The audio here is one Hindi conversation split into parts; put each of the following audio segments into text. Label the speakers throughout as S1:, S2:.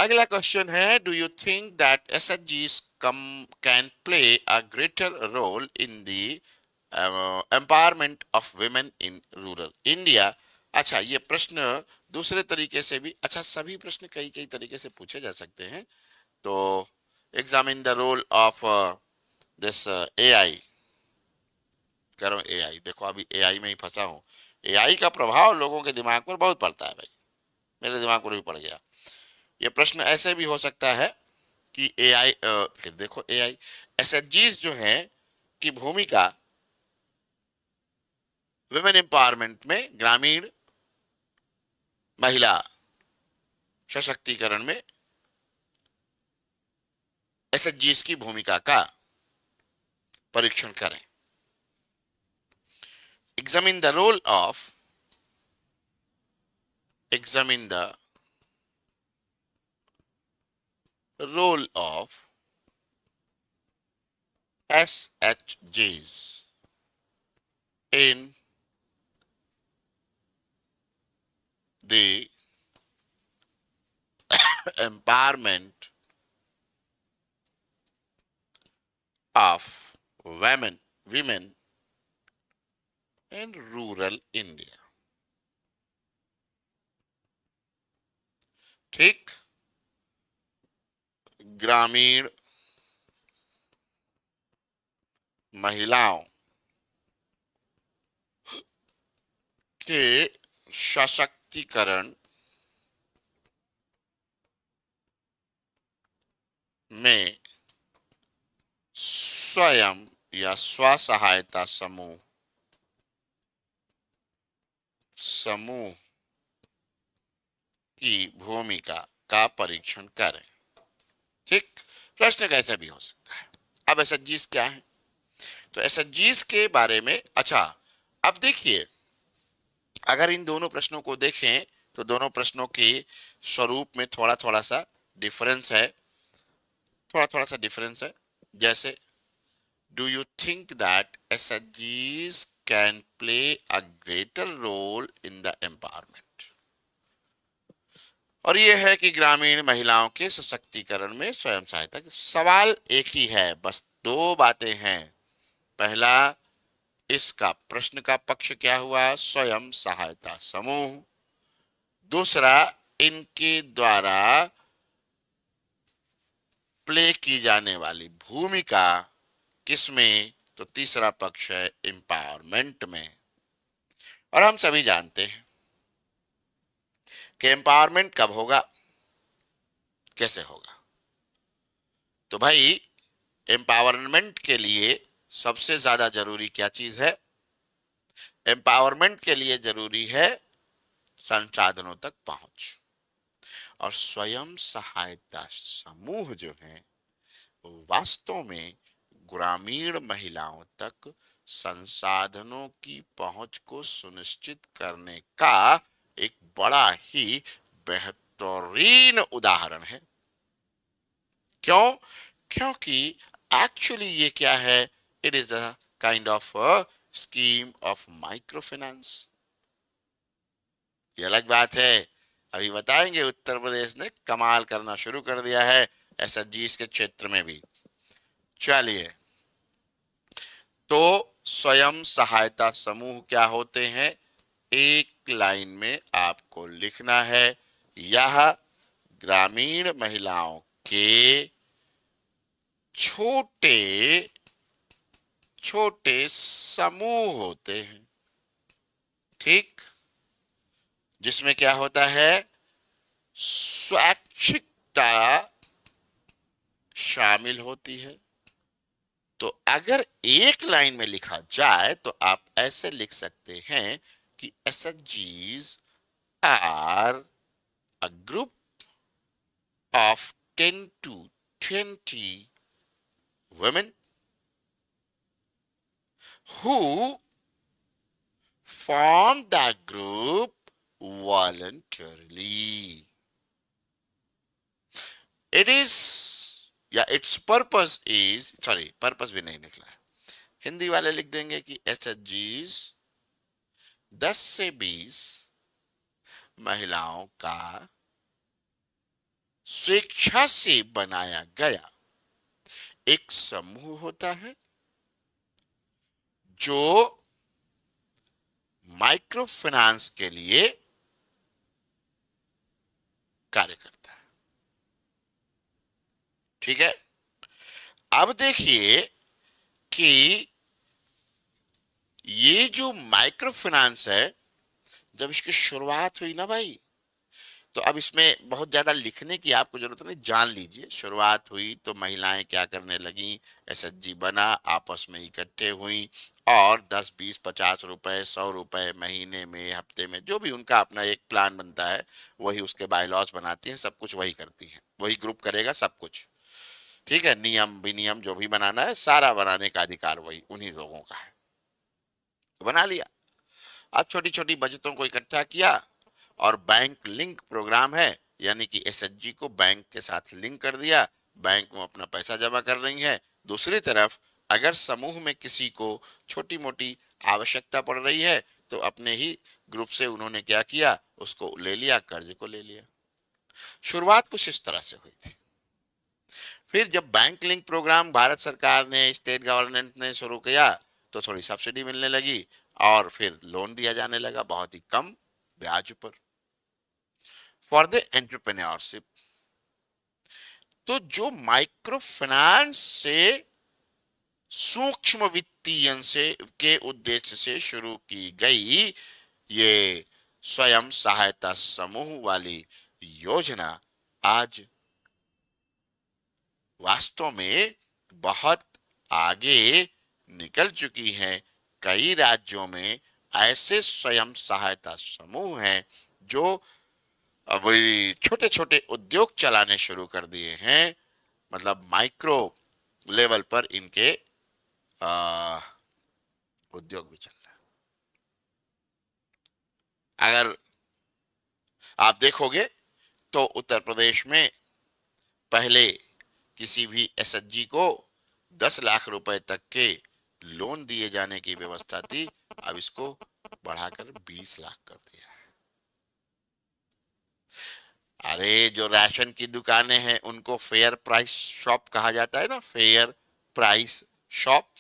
S1: अगला क्वेश्चन है, डू यू थिंक दैट एसएचजीज can play a greater role in the empowerment of women in rural India? अच्छा, ये प्रश्न दूसरे तरीके से भी, अच्छा सभी प्रश्न कई कई तरीके से पूछे जा सकते हैं। तो examine the role of this AI, करो एआई। देखो अभी एआई में ही फंसा हूँ। एआई का प्रभाव लोगों के दिमाग पर बहुत पड़ता है भाई, मेरे दिमाग पर भी पड़ गया। ये प्रश्न ऐसे भी हो सकता है कि एआई, फिर देखो एआई एसएचजीज जो हैं की भूमिका वुमेन एम्पावरमेंट में, ग्रामीण महिला सशक्तिकरण में एसएचजीज की भूमिका का परीक्षण करें। Examine the role of, examine the role of SHGs in the empowerment of women in rural India। ठीक, ग्रामीण महिलाओं के सशक्तिकरण में स्वयं या स्व सहायता समूह की भूमिका का परीक्षण करें। ठीक, प्रश्न कैसे भी हो सकता है। अब एसएचजीज क्या है, तो एसएचजीज के बारे में, अच्छा अब देखिए, अगर इन दोनों प्रश्नों को देखें तो दोनों प्रश्नों के स्वरूप में थोड़ा थोड़ा सा डिफरेंस है, थोड़ा थोड़ा सा डिफरेंस है। जैसे, डू यू थिंक दैट एसएचजीज can play a greater role in the empowerment, और ये है कि ग्रामीण महिलाओं के सशक्तिकरण में स्वयं सहायता। सवाल एक ही है, बस दो बातें हैं। पहला, इसका प्रश्न का पक्ष क्या हुआ, स्वयं सहायता समूह। दूसरा, इनके द्वारा प्ले की जाने वाली भूमिका किसमें, तो तीसरा पक्ष है एम्पावरमेंट में। और हम सभी जानते हैं कि एम्पावरमेंट कब होगा, कैसे होगा। तो भाई एम्पावरमेंट के लिए सबसे ज्यादा जरूरी क्या चीज है, एम्पावरमेंट के लिए जरूरी है संसाधनों तक पहुंच। और स्वयं सहायता समूह जो है वास्तव में ग्रामीण महिलाओं तक संसाधनों की पहुंच को सुनिश्चित करने का एक बड़ा ही बेहतरीन उदाहरण है। क्यों, क्योंकि एक्चुअली ये क्या है, it is a kind of scheme of micro finance. ये अलग बात है, अभी बताएंगे। उत्तर प्रदेश ने कमाल करना शुरू कर दिया है एसएचजीज के क्षेत्र में भी। चलिए, तो स्वयं सहायता समूह क्या होते हैं, एक लाइन में आपको लिखना है, यह ग्रामीण महिलाओं के छोटे छोटे समूह होते हैं। ठीक, जिसमें क्या होता है, स्वैच्छिकता शामिल होती है। तो अगर एक लाइन में लिखा जाए तो आप ऐसे लिख सकते हैं कि एसएचजीज are a group of 10 to 20 women who form the group voluntarily. It is, या its purpose is, sorry purpose भी नहीं निकला है, हिंदी वाले लिख देंगे कि एसएचजीज 10 से 20 महिलाओं का स्वेच्छा से बनाया गया एक समूह होता है जो माइक्रो फाइनेंस के लिए कार्य करता है। ठीक है, अब देखिए कि ये जो माइक्रो फाइनेंस है, जब इसकी शुरुआत हुई ना भाई, तो अब इसमें बहुत ज्यादा लिखने की आपको जरूरत नहीं, जान लीजिए। शुरुआत हुई तो महिलाएं क्या करने लगी, एसएचजी बना, आपस में इकट्ठे हुई और 10 20 50 रुपए 100 रुपए महीने में, हफ्ते में, जो भी उनका अपना एक प्लान बनता है, वही उसके बायलॉज बनाती हैं, सब कुछ वही करती हैं, वही ग्रुप करेगा सब कुछ। ठीक है, नियम विनियम जो भी बनाना है, सारा बनाने का अधिकार वही उन्हीं लोगों का है। तो बना लिया। अब छोटी छोटी बचतों को इकट्ठा किया और बैंक लिंक प्रोग्राम है, यानी कि एसएचजी को बैंक के साथ लिंक कर दिया, बैंक में अपना पैसा जमा कर रही है। दूसरी तरफ अगर समूह में किसी को छोटी मोटी आवश्यकता पड़ रही है, तो अपने ही ग्रुप से उन्होंने क्या किया, उसको ले लिया, कर्ज को ले लिया। शुरुआत कुछ इस तरह से हुई थी। फिर जब बैंक लिंक प्रोग्राम भारत सरकार ने, स्टेट गवर्नमेंट ने शुरू किया, तो थोड़ी सब्सिडी मिलने लगी और फिर लोन दिया जाने लगा बहुत ही कम ब्याज पर, फॉर द एंटरप्रेन्योरशिप। तो जो माइक्रो फाइनेंस से, सूक्ष्म वित्तीय से के उद्देश्य से शुरू की गई ये स्वयं सहायता समूह वाली योजना आज वास्तव में बहुत आगे निकल चुकी है। कई राज्यों में ऐसे स्वयं सहायता समूह हैं जो अभी छोटे छोटे उद्योग चलाने शुरू कर दिए हैं, मतलब माइक्रो लेवल पर इनके आ, उद्योग भी चल रहा है। अगर आप देखोगे तो उत्तर प्रदेश में पहले किसी भी एसएचजी को 10 लाख रुपए तक के लोन दिए जाने की व्यवस्था थी, अब इसको बढ़ाकर 20 लाख कर दिया है। अरे जो राशन की दुकानें हैं उनको फेयर प्राइस शॉप कहा जाता है ना, fair price shop.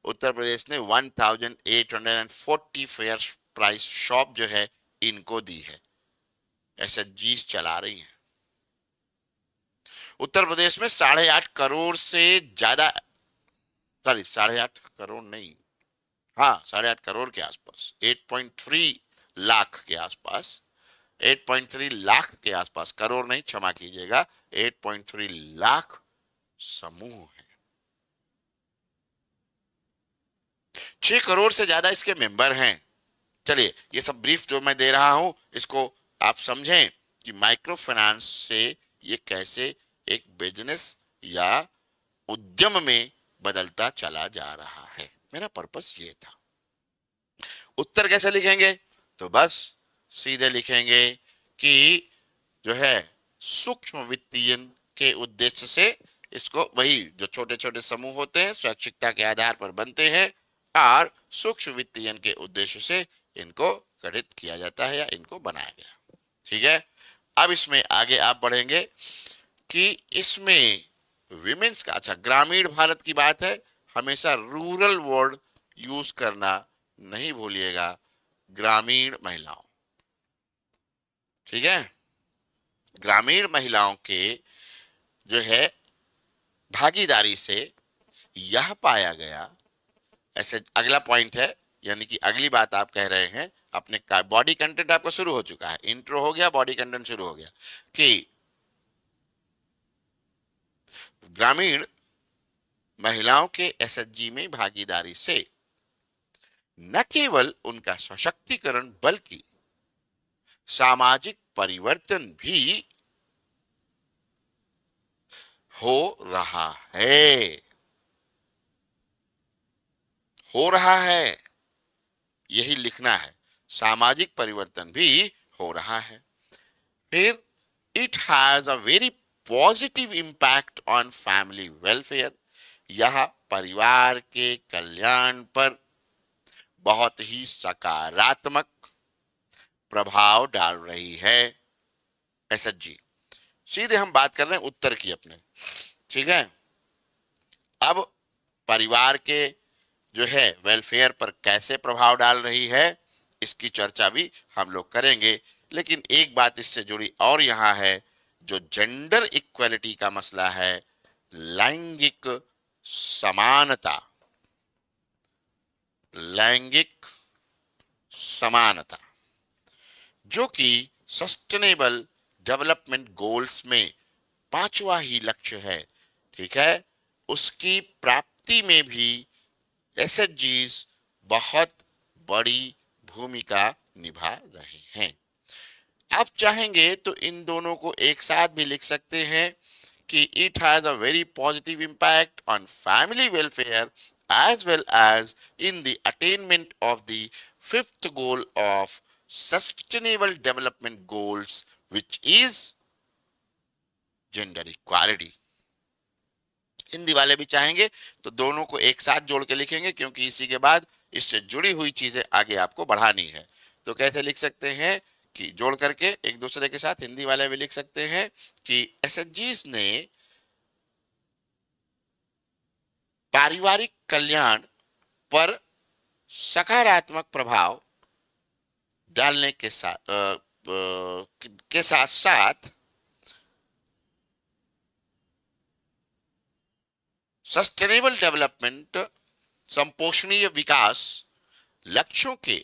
S1: Uttar Pradesh ने 1840 फेयर प्राइस शॉप जो है इनको दी है, एसएचजी चला रही हैं। उत्तर प्रदेश में 8.5 करोड़ से ज्यादा, सॉरी 8.5 करोड़ नहीं, हाँ 8.5 करोड़ के आसपास, 8.3 लाख के आसपास, 8.3 लाख के आसपास, करोड़ नहीं, क्षमा कीजिएगा, 8.3 लाख समूह है। 6 करोड़ से ज्यादा इसके मेंबर हैं। चलिए ये सब ब्रीफ जो मैं दे रहा हूं, इसको आप समझें कि माइक्रो फाइनेंस से ये कैसे एक बिजनेस या उद्यम में बदलता चला जा रहा है। मेरा पर्पस ये था। उत्तर कैसे लिखेंगे, तो बस सीधे लिखेंगे कि जो है सूक्ष्म वित्तीय के उद्देश्य से, इसको वही जो छोटे छोटे समूह होते हैं स्वैच्छिकता के आधार पर बनते हैं, और सूक्ष्म वित्तीय के उद्देश्य से इनको गठित किया जाता है या इनको बनाया गया। ठीक है, अब इसमें आगे आप बढ़ेंगे कि इसमें विमेंस का, अच्छा ग्रामीण भारत की बात है, हमेशा रूरल वर्ड यूज करना नहीं भूलिएगा, ग्रामीण महिलाओं। ठीक है, ग्रामीण महिलाओं के जो है भागीदारी से यह पाया गया, ऐसे अगला पॉइंट है, यानी कि अगली बात आप कह रहे हैं अपने का, बॉडी कंटेंट आपका शुरू हो चुका है, इंट्रो हो गया, बॉडी कंटेंट शुरू हो गया कि ग्रामीण महिलाओं के एसएचजी में भागीदारी से न केवल उनका सशक्तिकरण बल्कि सामाजिक परिवर्तन भी हो रहा है, हो रहा है, यही लिखना है, सामाजिक परिवर्तन भी हो रहा है। फिर it has a very positive impact on family welfare, यह परिवार के कल्याण पर बहुत ही सकारात्मक प्रभाव डाल रही है एसएचजी। सीधे हम बात कर रहे हैं उत्तर की अपने, ठीक है। अब परिवार के जो है वेलफेयर पर कैसे प्रभाव डाल रही है, इसकी चर्चा भी हम लोग करेंगे। लेकिन एक बात इससे जुड़ी और यहाँ है, जो जेंडर इक्वलिटी का मसला है, लैंगिक समानता, लैंगिक समानता, जो कि सस्टेनेबल डेवलपमेंट गोल्स में पांचवा ही लक्ष्य है, ठीक है, उसकी प्राप्ति में भी एसएचजीज बहुत बड़ी भूमिका निभा रहे हैं। आप चाहेंगे तो इन दोनों को एक साथ भी लिख सकते हैं कि it has a very positive impact on family welfare as well as in the attainment of the fifth goal of sustainable development goals, which is gender equality। Hindi वाले भी चाहेंगे तो दोनों को एक साथ जोड़ के लिखेंगे, क्योंकि इसी के बाद इससे जुड़ी हुई चीजें आगे आपको बढ़ानी है। तो कैसे लिख सकते हैं कि जोड़ करके एक दूसरे के साथ, हिंदी वाले भी लिख सकते हैं कि एसएचजीज ने पारिवारिक कल्याण पर सकारात्मक प्रभाव डालने के साथ साथ सस्टेनेबल डेवलपमेंट, संपोषणीय विकास लक्ष्यों के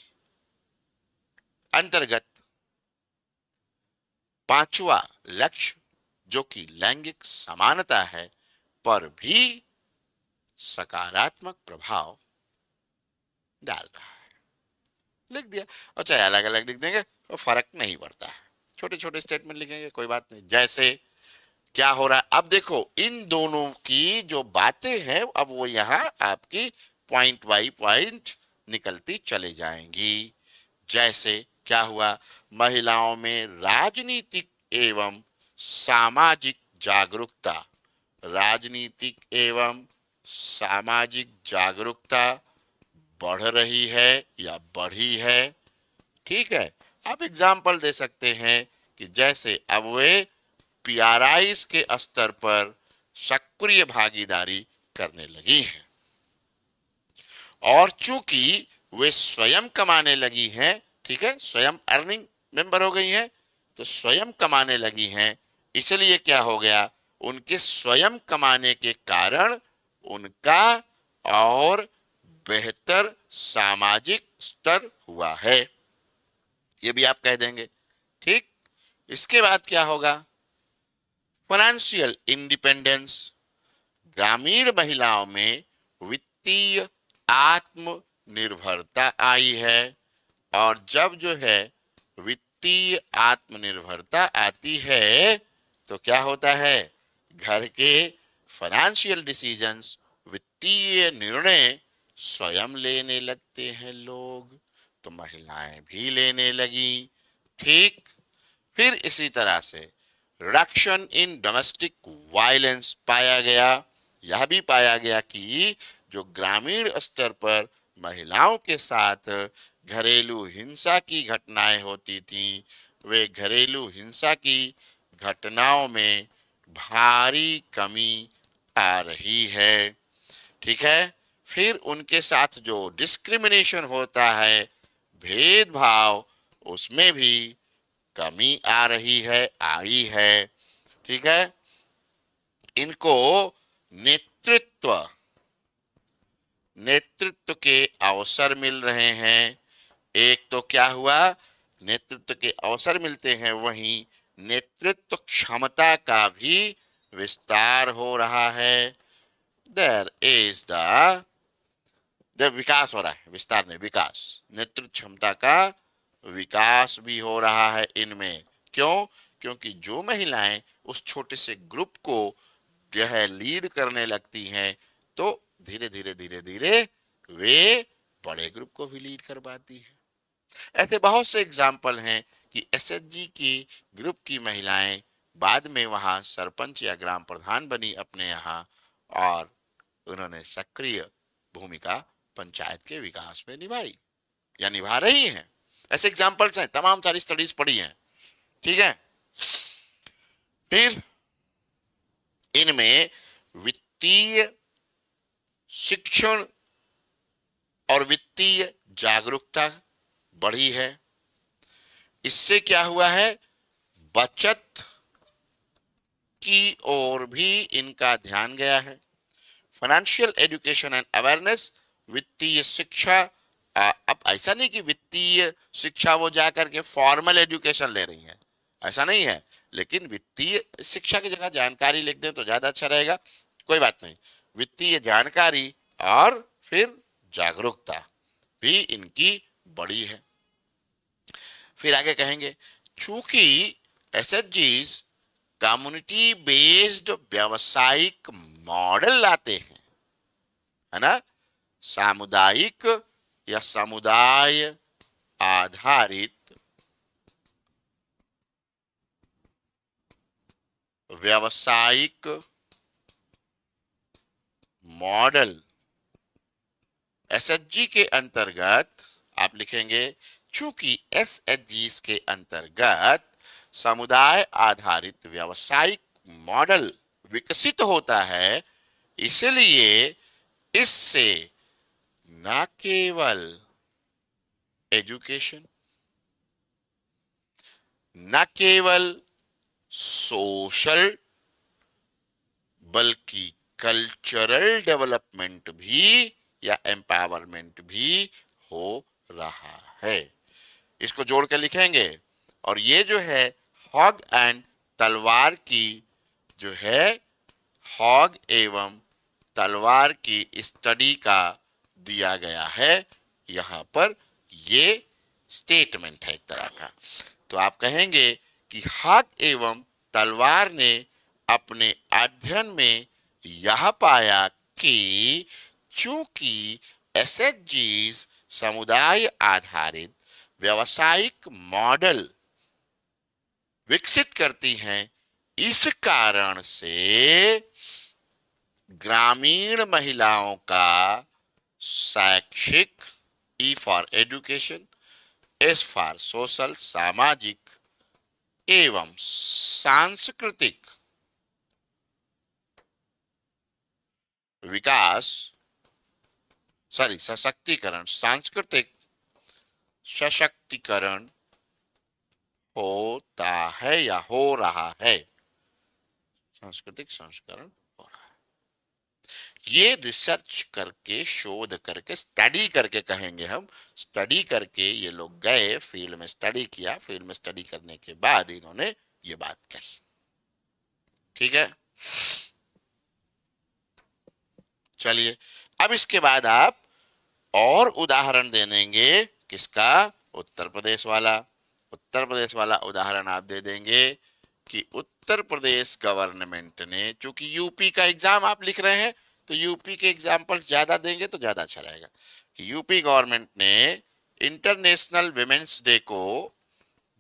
S1: अंतर्गत पांचवा लक्ष्य, जो कि लैंगिक समानता है, पर भी सकारात्मक प्रभाव डाल रहा है। लिख दिया, और चाहे अलग अलग लिख देंगे तो फर्क नहीं पड़ता है, छोटे छोटे स्टेटमेंट लिखेंगे कोई बात नहीं। जैसे क्या हो रहा है, अब देखो इन दोनों की जो बातें हैं, अब वो यहाँ आपकी पॉइंट बाई पॉइंट निकलती चले जाएंगी। जैसे क्या हुआ, महिलाओं में राजनीतिक एवं सामाजिक जागरूकता, राजनीतिक एवं सामाजिक जागरूकता बढ़ रही है या बढ़ी है, ठीक है। आप एग्जाम्पल दे सकते हैं कि जैसे अब वे पीआरआईज के स्तर पर सक्रिय भागीदारी करने लगी हैं, और चूंकि वे स्वयं कमाने लगी हैं, ठीक है, स्वयं अर्निंग मेंबर हो गई हैं, तो स्वयं कमाने लगी हैं, इसलिए क्या हो गया, उनके स्वयं कमाने के कारण उनका और बेहतर सामाजिक स्तर हुआ है, ये भी आप कह देंगे, ठीक। इसके बाद क्या होगा, फाइनेंशियल इंडिपेंडेंस, ग्रामीण महिलाओं में वित्तीय आत्मनिर्भरता आई है, और जब जो है वित्तीय आत्मनिर्भरता आती है तो क्या होता है, घर के फाइनेंशियल डिसीजंस, वित्तीय निर्णय स्वयं लेने लगते हैं लोग, तो महिलाएं भी लेने लगी, ठीक। फिर इसी तरह से रिडक्शन इन डोमेस्टिक वायलेंस पाया गया, यह भी पाया गया कि जो ग्रामीण स्तर पर महिलाओं के साथ घरेलू हिंसा की घटनाएं होती थीं, वे घरेलू हिंसा की घटनाओं में भारी कमी आ रही है, ठीक है। फिर उनके साथ जो डिस्क्रिमिनेशन होता है, भेदभाव, उसमें भी कमी आ रही है, आई है, ठीक है। इनको नेतृत्व नेतृत्व के अवसर मिल रहे हैं। एक तो क्या हुआ, नेतृत्व के अवसर मिलते हैं, वहीं नेतृत्व क्षमता का भी विस्तार हो रहा है। देयर इज द विकास हो रहा है, विस्तार नहीं, विकास, नेतृत्व क्षमता का विकास भी हो रहा है इनमें। क्यों, क्योंकि जो महिलाएं उस छोटे से ग्रुप को जो है लीड करने लगती हैं, तो धीरे धीरे धीरे धीरे वे बड़े ग्रुप को भी लीड कर पाती हैं। ऐसे बहुत से एग्जाम्पल हैं कि एसएचजी की ग्रुप की महिलाएं बाद में वहां सरपंच या ग्राम प्रधान बनी अपने यहाँ, और उन्होंने सक्रिय भूमिका पंचायत के विकास में निभाई या निभा रही हैं। ऐसे एग्जाम्पल्स हैं, तमाम सारी स्टडीज पढ़ी हैं, ठीक है। फिर इनमें वित्तीय शिक्षण और वित्तीय जागरूकता बढ़ी है। इससे क्या हुआ है, बचत की ओर भी इनका ध्यान गया है। फाइनेंशियल एजुकेशन एंड अवेयरनेस, वित्तीय शिक्षा। अब ऐसा नहीं कि वित्तीय शिक्षा वो जा करके फॉर्मल एजुकेशन ले रही है, ऐसा नहीं है, लेकिन वित्तीय शिक्षा की जगह जानकारी लिख दें तो ज्यादा अच्छा रहेगा। कोई बात नहीं, वित्तीय जानकारी और फिर जागरूकता भी इनकी बड़ी है। फिर आगे कहेंगे, चूंकि एसएचजीज कम्युनिटी बेस्ड व्यावसायिक मॉडल लाते हैं, है ना, सामुदायिक या समुदाय आधारित व्यावसायिक मॉडल, एसएचजी के अंतर्गत आप लिखेंगे, चूंकि एसएचजी के अंतर्गत समुदाय आधारित व्यावसायिक मॉडल विकसित होता है, इसलिए इससे न केवल एजुकेशन, न केवल सोशल, बल्कि कल्चरल डेवलपमेंट भी या एम्पावरमेंट भी हो रहा है। इसको जोड़ के लिखेंगे, और ये जो है हॉग एंड तलवार की जो है, हॉग एवं तलवार की स्टडी का दिया गया है यहां पर, ये स्टेटमेंट है एक तरह का। तो आप कहेंगे कि हॉग एवं तलवार ने अपने अध्ययन में यह पाया कि चूंकि एसएचजीज समुदाय आधारित व्यावसायिक मॉडल विकसित करती हैं, इस कारण से ग्रामीण महिलाओं का शैक्षिक, E for education, S for social सामाजिक एवं सांस्कृतिक विकास, सशक्तिकरण, सांस्कृतिक सशक्तिकरण होता है या हो रहा है, सांस्कृतिक संस्करण हो रहा है। ये रिसर्च करके, शोध करके, स्टडी करके कहेंगे हम, स्टडी करके ये लोग गए, फील्ड में स्टडी किया, फील्ड में स्टडी करने के बाद इन्होंने ये बात कही। ठीक है, चलिए अब इसके बाद आप और उदाहरण दे देंगे, किसका, उत्तर प्रदेश वाला। उत्तर प्रदेश वाला उदाहरण आप दे देंगे कि उत्तर प्रदेश गवर्नमेंट ने, चूंकि यूपी का एग्जाम आप लिख रहे हैं तो यूपी के एग्जाम्पल ज्यादा देंगे तो ज्यादा अच्छा रहेगा, कि यूपी गवर्नमेंट ने इंटरनेशनल विमेंस डे को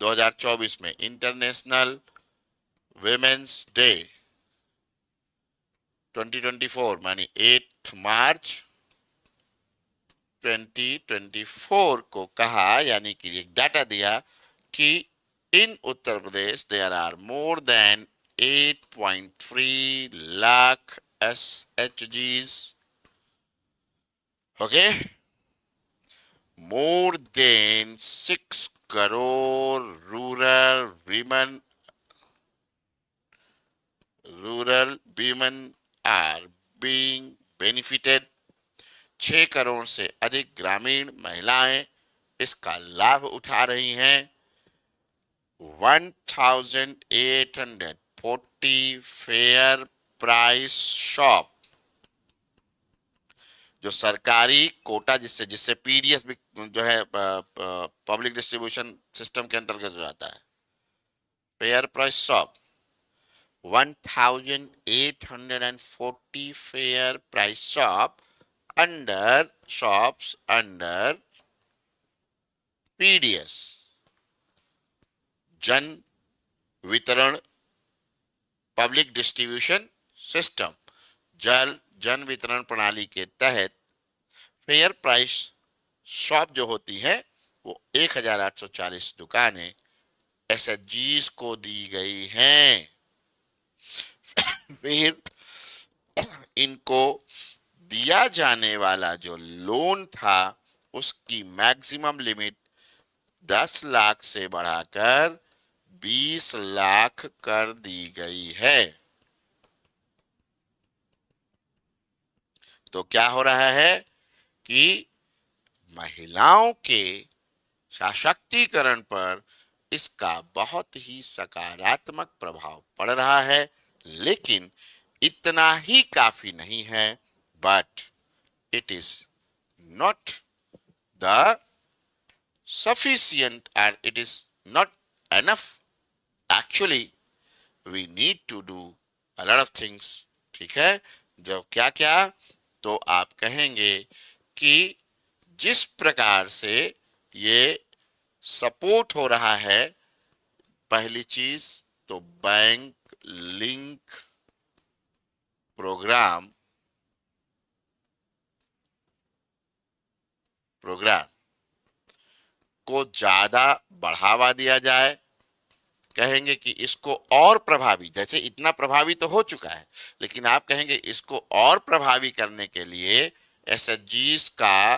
S1: 2024 में, इंटरनेशनल विमेंस डे 2024 मानी 8 मार्च 2024 को कहा, यानी कि एक डाटा दिया कि in Uttar Pradesh there are more than 8.3 lakh SHGs, okay, more than 6 crore rural women are being benefited, 6 crore से अधिक ग्रामीण महिलाएं इसका लाभ उठा रही हैं। 1840 फेयर प्राइस शॉप, जो सरकारी कोटा, जिससे जिससे पीडीएस जो है पब्लिक डिस्ट्रीब्यूशन सिस्टम के अंतर्गत जो आता है, fair price shop 1840 fair price shop under shops under PDS, जन वितरण पब्लिक डिस्ट्रीब्यूशन सिस्टम, जन वितरण प्रणाली के तहत फेयर प्राइस शॉप जो होती है वो 1840 दुकानें एसएचजीज को दी गई हैं। फिर इनको दिया जाने वाला जो लोन था उसकी मैक्सिमम लिमिट 10 लाख से बढ़ाकर 20 लाख कर दी गई है। तो क्या हो रहा है कि महिलाओं के सशक्तिकरण पर इसका बहुत ही सकारात्मक प्रभाव पड़ रहा है, लेकिन इतना ही काफी नहीं है। But it is not the sufficient and it is not enough. Actually, we need to do a lot of things. ठीक है, जो क्या क्या, तो आप कहेंगे कि जिस प्रकार से ये सपोर्ट हो रहा है, पहली चीज तो बैंक लिंक प्रोग्राम को ज्यादा बढ़ावा दिया जाए। कहेंगे कि इसको और प्रभावी, जैसे इतना प्रभावी तो हो चुका है, लेकिन आप कहेंगे इसको और प्रभावी करने के लिए एसएचजीज का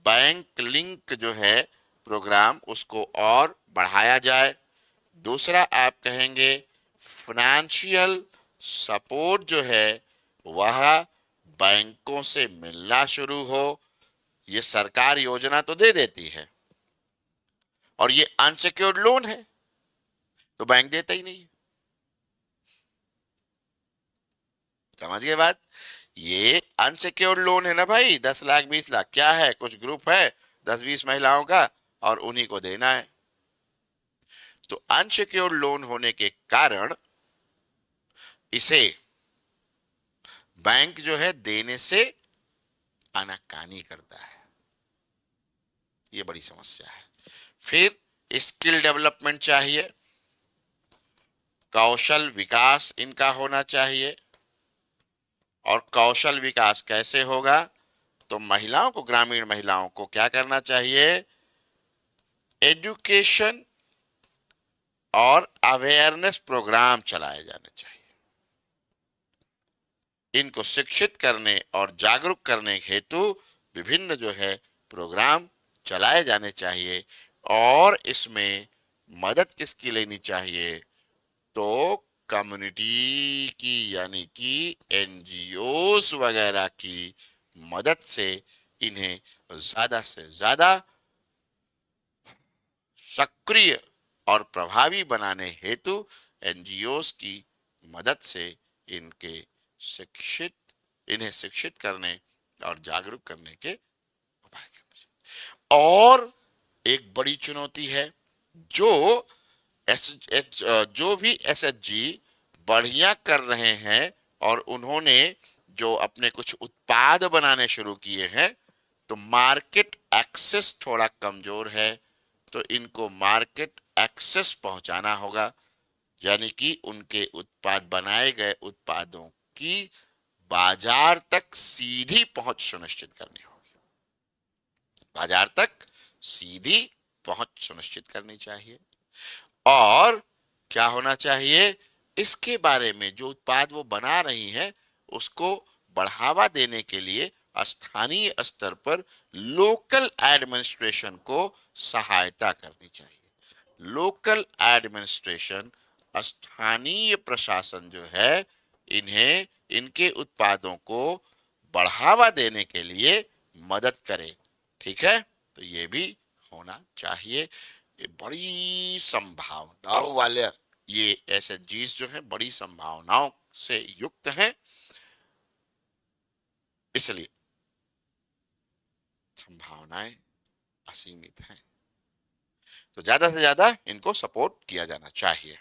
S1: बैंक लिंक जो है प्रोग्राम, उसको और बढ़ाया जाए। दूसरा आप कहेंगे फाइनेंशियल सपोर्ट जो है वह बैंकों से मिलना शुरू हो। ये सरकार योजना तो दे देती है और ये अनसिक्योर्ड लोन है तो बैंक देता ही नहीं। समझ गए बात? ये अनसिक्योर्ड लोन है ना भाई, 10 लाख 20 लाख क्या है, कुछ ग्रुप है 10-20 महिलाओं का और उन्हीं को देना है। तो अनसिक्योर्ड लोन होने के कारण इसे बैंक जो है देने से आनाकानी करता है। ये बड़ी समस्या है। फिर स्किल डेवलपमेंट चाहिए, कौशल विकास इनका होना चाहिए। और कौशल विकास कैसे होगा? तो महिलाओं को, ग्रामीण महिलाओं को क्या करना चाहिए? एजुकेशन और अवेयरनेस प्रोग्राम चलाए जाने चाहिए। इनको शिक्षित करने और जागरूक करने हेतु विभिन्न जो है प्रोग्राम चलाए जाने चाहिए। और इसमें मदद किसकी लेनी चाहिए? तो कम्युनिटी की, यानी कि एनजीओस वगैरह की मदद से इन्हें ज्यादा से ज्यादा सक्रिय और प्रभावी बनाने हेतु एनजीओस की मदद से इन्हें शिक्षित करने और जागरूक करने के उपाय करने चाहिए। और एक बड़ी चुनौती है, जो भी एसएचजी बढ़िया कर रहे हैं और उन्होंने जो अपने कुछ उत्पाद बनाने शुरू किए हैं, तो मार्केट एक्सेस थोड़ा कमजोर है। तो इनको मार्केट एक्सेस पहुंचाना होगा, यानी कि उनके उत्पाद, बनाए गए उत्पादों की बाजार तक सीधी पहुंच सुनिश्चित करनी होगी। बाजार तक सीधी पहुंच सुनिश्चित करनी चाहिए। और क्या होना चाहिए? इसके बारे में जो उत्पाद वो बना रही हैं उसको बढ़ावा देने के लिए स्थानीय स्तर पर लोकल एडमिनिस्ट्रेशन को सहायता करनी चाहिए। लोकल एडमिनिस्ट्रेशन, स्थानीय प्रशासन जो है, इन्हें इनके उत्पादों को बढ़ावा देने के लिए मदद करे। ठीक है, तो ये भी होना चाहिए। ये बड़ी संभावनाओं वाले ये एसएचजीज जो है बड़ी संभावनाओं से युक्त हैं, इसलिए संभावनाएं असीमित हैं। तो ज्यादा से ज्यादा इनको सपोर्ट किया जाना चाहिए।